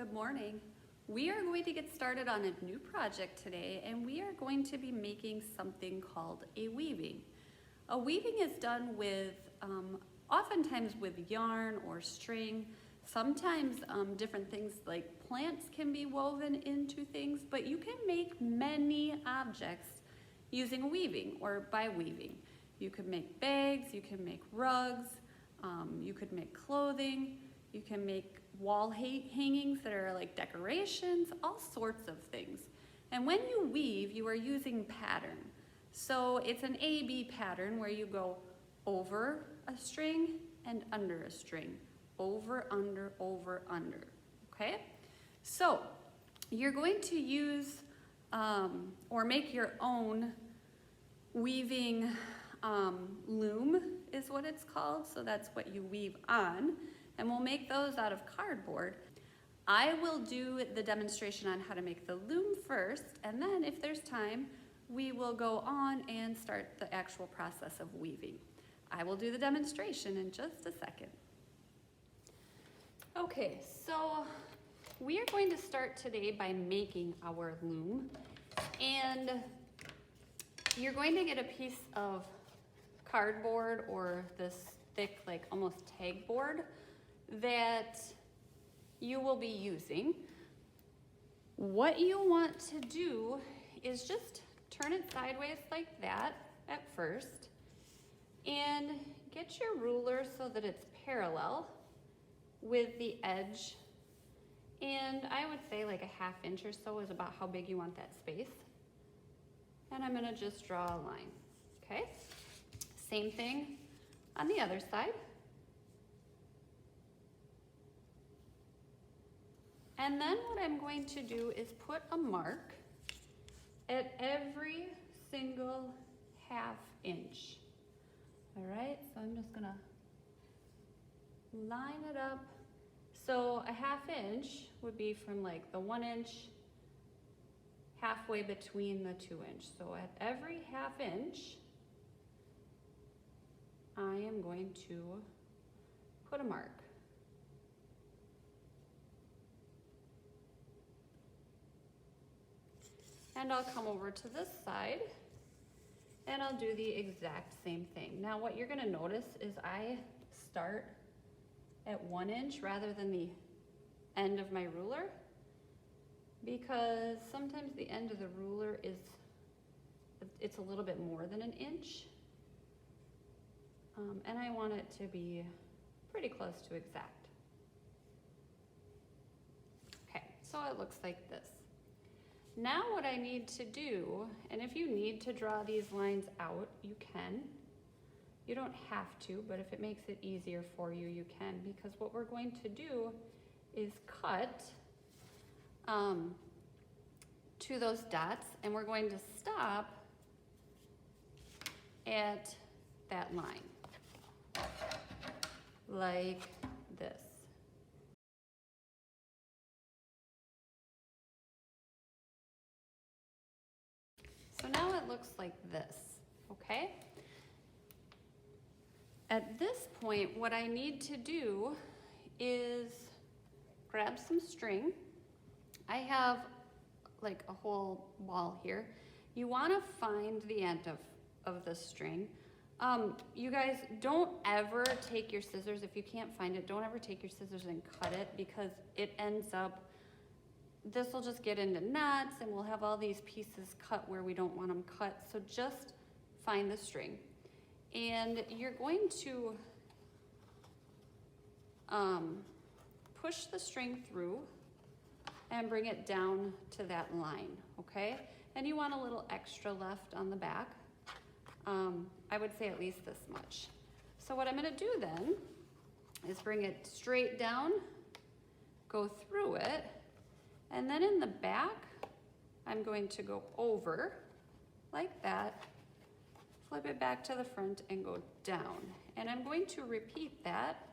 Good morning. We are going to get started on a new project today, and we are going to be making something called a weaving. A weaving is done with, oftentimes with yarn or string. Sometimes different things like plants can be woven into things, but you can make many objects using a weaving or by weaving. You could make bags, you can make rugs, you could make clothing, you can make wall hangings that are like decorations, all sorts of things. And when you weave, you are using pattern. So it's an A-B pattern where you go over a string and under a string. Over, under, okay? So you're going to use or make your own weaving loom is what it's called. So that's what you weave on. And we'll make those out of cardboard. I will do the demonstration on how to make the loom first, and then if there's time, we will go on and start the actual process of weaving. I will do the demonstration in just a second. Okay, so we are going to start today by making our loom, and you're going to get a piece of cardboard or this thick, like almost tag board that you will be using. What you want to do is just turn it sideways like that at first and get your ruler so that it's parallel with the edge, and I would say like a 1/2 inch or so is about how big you want that space. And I'm gonna just draw a line, okay? Same thing on the other side. And then what I'm going to do is put a mark at every single 1/2 inch. All right, so I'm just gonna line it up. So a 1/2 inch would be from like the 1 inch halfway between the 2 inch. So at every 1/2 inch, I am going to put a mark. And I'll come over to this side and I'll do the exact same thing. Now what you're gonna notice is I start at 1 inch rather than the end of my ruler, because sometimes the end of the ruler it's a little bit more than 1 inch. And I want it to be pretty close to exact. Okay, so it looks like this. Now what I need to do, and if you need to draw these lines out, you can. You don't have to, but if it makes it easier for you, you can, because what we're going to do is cut to those dots, and we're going to stop at that line, like this. So now it looks like this, okay? At this point, what I need to do is grab some string. I have like a whole ball here. You wanna find the end of the string. You guys, don't ever take your scissors, if you can't find it, don't ever take your scissors and cut it, because it ends up, this will just get into knots and we'll have all these pieces cut where we don't want them cut. So just find the string. And you're going to push the string through and bring it down to that line, okay? And you want a little extra left on the back. I would say at least this much. So what I'm gonna do then is bring it straight down, go through it, and then in the back, I'm going to go over like that, flip it back to the front and go down. And I'm going to repeat that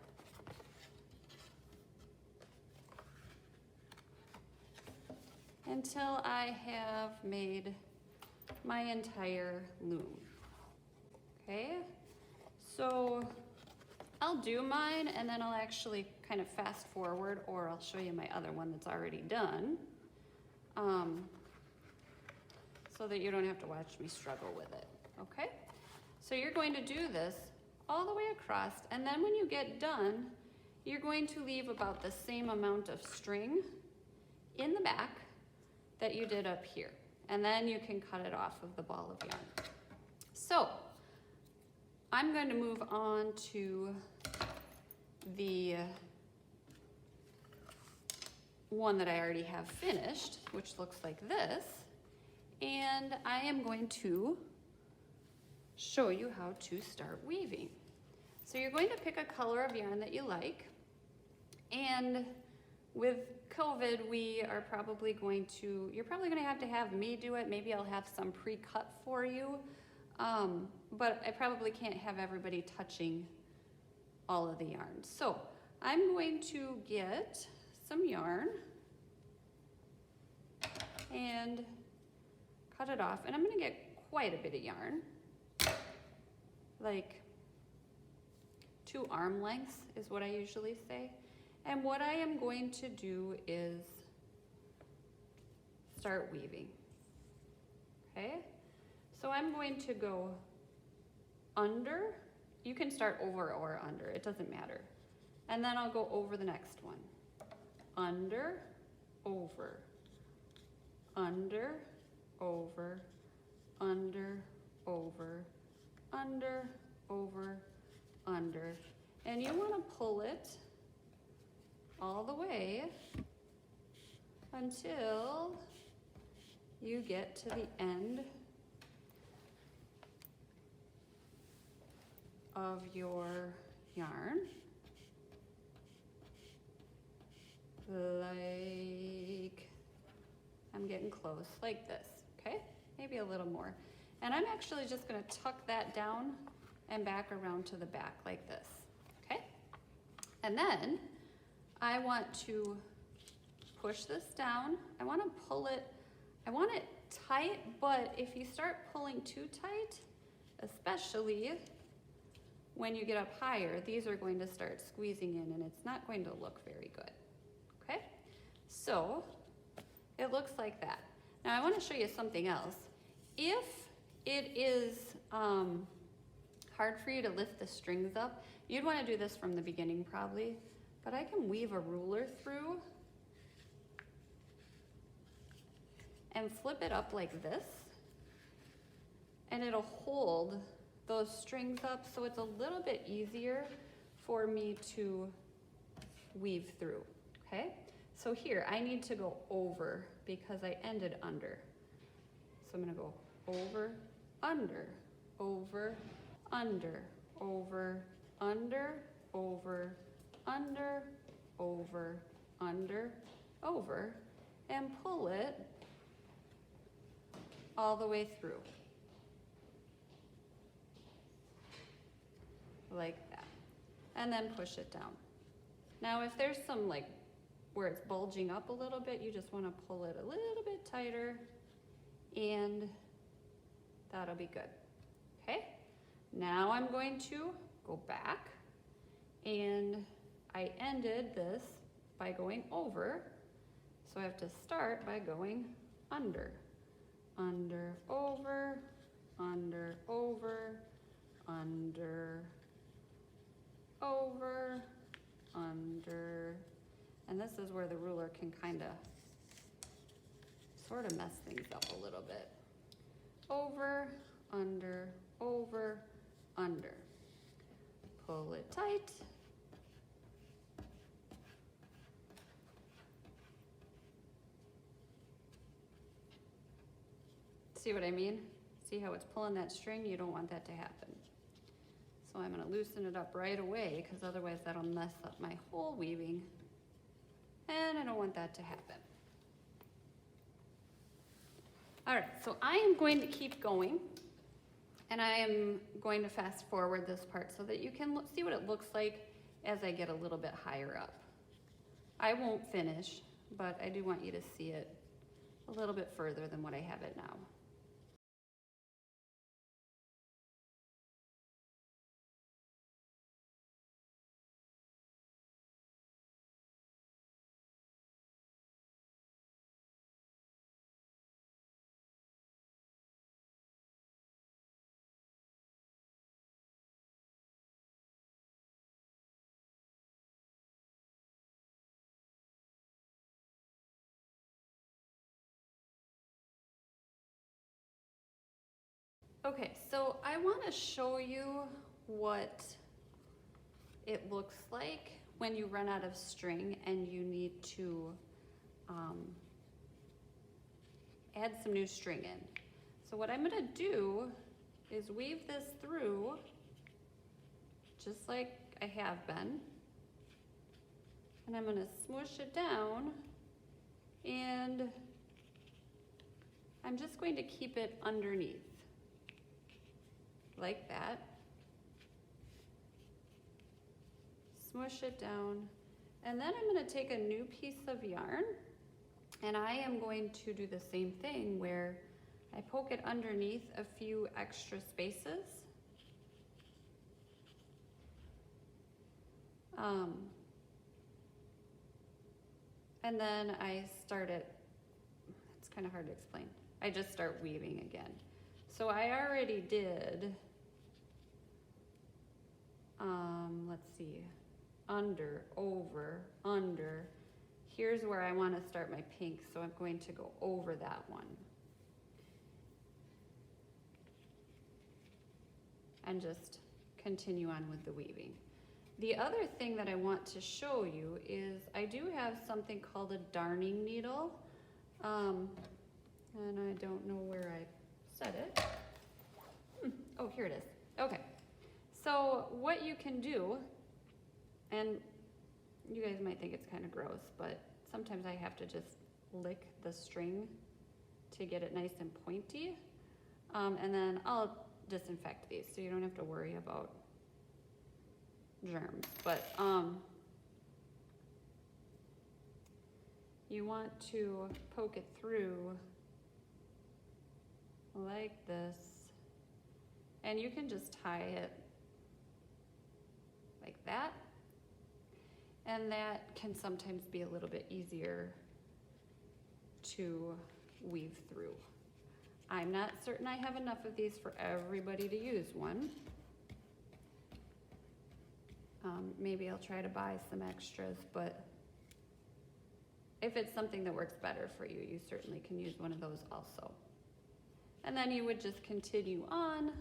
until I have made my entire loom. Okay, so I'll do mine and then I'll actually kind of fast forward, or I'll show you my other one that's already done, so that you don't have to watch me struggle with it, okay? So you're going to do this all the way across, and then when you get done, you're going to leave about the same amount of string in the back that you did up here. And then you can cut it off of the ball of yarn. So I'm going to move on to the one that I already have finished, which looks like this. And I am going to show you how to start weaving. So you're going to pick a color of yarn that you like. And with COVID, we are probably going to, you're probably going to have me do it. Maybe I'll have some pre-cut for you. But I probably can't have everybody touching all of the yarn. So I'm going to get some yarn and cut it off. And I'm going to get quite a bit of yarn, like 2 arm lengths is what I usually say. And what I am going to do is start weaving, okay? So I'm going to go under. You can start over or under, it doesn't matter. And then I'll go over the next one. Under, over, under, over, under, over, under, over, under. And you want to pull it all the way until you get to the end of your yarn, like, I'm getting close, like this, okay? Maybe a little more. And I'm actually just gonna tuck that down and back around to the back like this, okay? And then I want to push this down. I want to pull it, I want it tight, but if you start pulling too tight, especially when you get up higher, these are going to start squeezing in and it's not going to look very good, okay? So it looks like that. Now I want to show you something else. If it is hard for you to lift the strings up, you'd want to do this from the beginning probably, but I can weave a ruler through and flip it up like this, and it'll hold those strings up so it's a little bit easier for me to weave through, okay? So here, I need to go over because I ended under. So I'm gonna go over, under, over, under, over, under, over, under, over, under, over, and pull it all the way through. Like that. And then push it down. Now if there's some like where it's bulging up a little bit, you just want to pull it a little bit tighter and that'll be good. Okay? Now I'm going to go back, and I ended this by going over, so I have to start by going under. Under, over, under, over, under, over, under, and this is where the ruler can kind of sort of mess things up a little bit. Over, under, over, under. Pull it tight. See what I mean? See how it's pulling that string? You don't want that to happen. So I'm going to loosen it up right away because otherwise that'll mess up my whole weaving. And I don't want that to happen. All right, so I am going to keep going, and I am going to fast forward this part so that you can see what it looks like as I get a little bit higher up. I won't finish, but I do want you to see it a little bit further than what I have it now. Okay, so I want to show you what it looks like when you run out of string and you need to add some new string in. So what I'm gonna do is weave this through just like I have been. And I'm gonna smoosh it down, and I'm just going to keep it underneath, like that. Smush it down, and then I'm gonna take a new piece of yarn, and I am going to do the same thing where I poke it underneath a few extra spaces. And then I start it, it's kind of hard to explain. I just start weaving again. So I already did, let's see, under, over, under. Here's where I want to start my pink, so I'm going to go over that one. And just continue on with the weaving. The other thing that I want to show you is I do have something called a darning needle. And I don't know where I set it. Oh, here it is. Okay. So what you can do, and you guys might think it's kind of gross, but sometimes I have to just lick the string to get it nice and pointy. And then I'll disinfect these so you don't have to worry about germs. But you want to poke it through like this, and you can just tie it like that, and that can sometimes be a little bit easier to weave through. I'm not certain I have enough of these for everybody to use one. Maybe I'll try to buy some extras, but if it's something that works better for you, you certainly can use one of those also. And then you would just continue on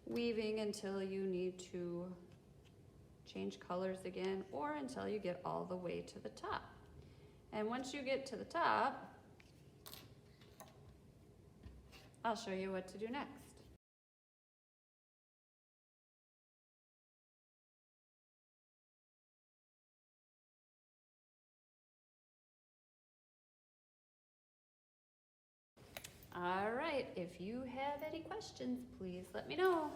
weaving until you need to change colors again, or until you get all the way to the top. And once you get to the top, I'll show you what to do next. All right, if you have any questions, please let me know.